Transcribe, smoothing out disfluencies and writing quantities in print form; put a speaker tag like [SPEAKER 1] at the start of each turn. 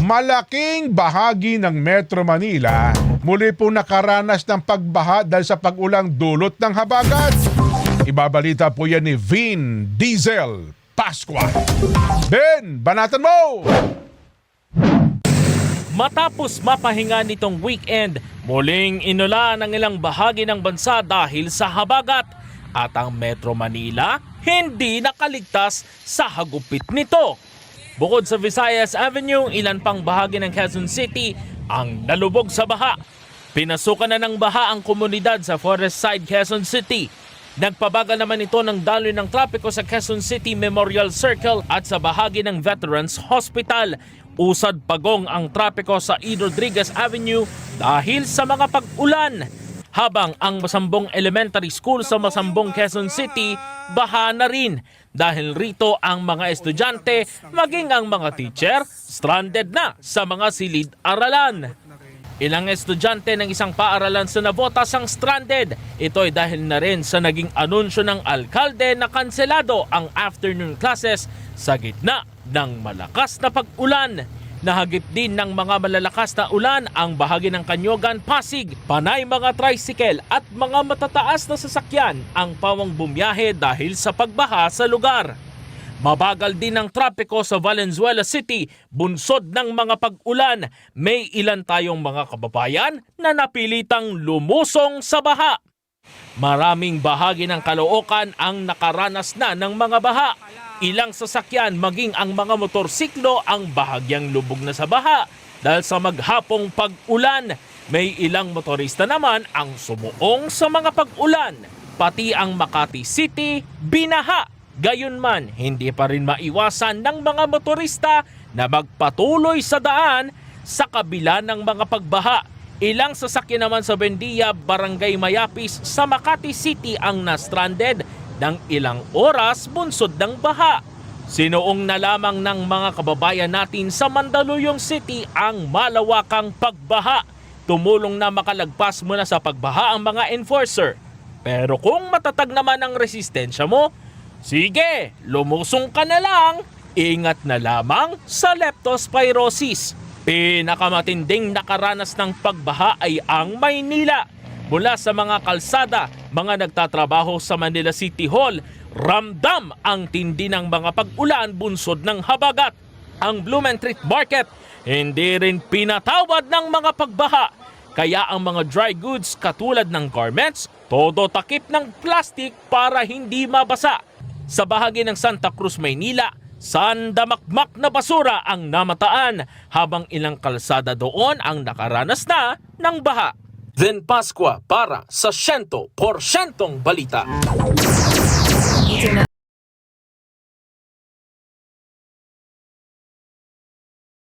[SPEAKER 1] Malaking bahagi ng Metro Manila muli po nakaranas ng pagbaha dahil sa pag-ulang dulot ng habagat. Ibabalita po yan ni Vin Diesel Pascua. Ben, banatan mo!
[SPEAKER 2] Matapos mapahinga nitong weekend, muling inulan ang ilang bahagi ng bansa dahil sa habagat at ang Metro Manila hindi nakaligtas sa hagupit nito. Bukod sa Visayas Avenue, ilan pang bahagi ng Quezon City ang nalubog sa baha. Pinasukan na ng baha ang komunidad sa Forest Side, Quezon City. Nagpabagal naman ito ng daloy ng trapiko sa Quezon City Memorial Circle at sa bahagi ng Veterans Hospital. Usad pagong ang trapiko sa E. Rodriguez Avenue dahil sa mga pag-ulan. Habang ang Masambong Elementary School sa Masambong, Quezon City, baha na rin. Dahil rito ang mga estudyante, maging ang mga teacher, stranded na sa mga silid-aralan. Ilang estudyante ng isang paaralan sa Navotas ang stranded. Ito ay dahil na rin sa naging anunsyo ng alkalde na kanselado ang afternoon classes sa gitna ng malakas na pag-ulan. Nahagip din ng mga malalakas na ulan ang bahagi ng Kanyogan, Pasig. Panay mga tricycle at mga matataas na sasakyan ang pawang bumiyahe dahil sa pagbaha sa lugar. Mabagal din ang trapiko sa Valenzuela City, bunsod ng mga pag-ulan. May ilan tayong mga kababayan na napilitang lumusong sa baha. Maraming bahagi ng Caloocan ang nakaranas na ng mga baha. Ilang sasakyan maging ang mga motorsiklo ang bahagyang lubog na sa baha dahil sa maghapong pag-ulan. May ilang motorista naman ang sumuong sa mga pag-ulan. Pati ang Makati City, binaha. Gayunman, hindi pa rin maiwasan ng mga motorista na magpatuloy sa daan sa kabila ng mga pagbaha. Ilang sasakyan naman sa Bendia, Barangay Mayapis sa Makati City ang na-stranded ng ilang oras bunsod ng baha. Sinuong na lamang ng mga kababayan natin sa Mandaluyong City ang malawakang pagbaha. Tumulong na makalagpas muna sa pagbaha ang mga enforcer. Pero kung matatag naman ang resistensya mo, sige, lumusong ka na lang. Ingat na lamang sa leptospirosis. Pinakamatinding nakaranas ng pagbaha ay ang Maynila. Mula sa mga kalsada, mga nagtatrabaho sa Manila City Hall, ramdam ang tindi ng mga pag-ulan bunsod ng habagat. Ang Blumentritt Market, hindi rin pinatawad ng mga pagbaha. Kaya ang mga dry goods katulad ng garments, todo takip ng plastic para hindi mabasa. Sa bahagi ng Santa Cruz, Maynila, sandamakmak na basura ang namataan habang ilang kalsada doon ang nakaranas na ng baha. Then Pascua para sa 100% balita.
[SPEAKER 3] Ito na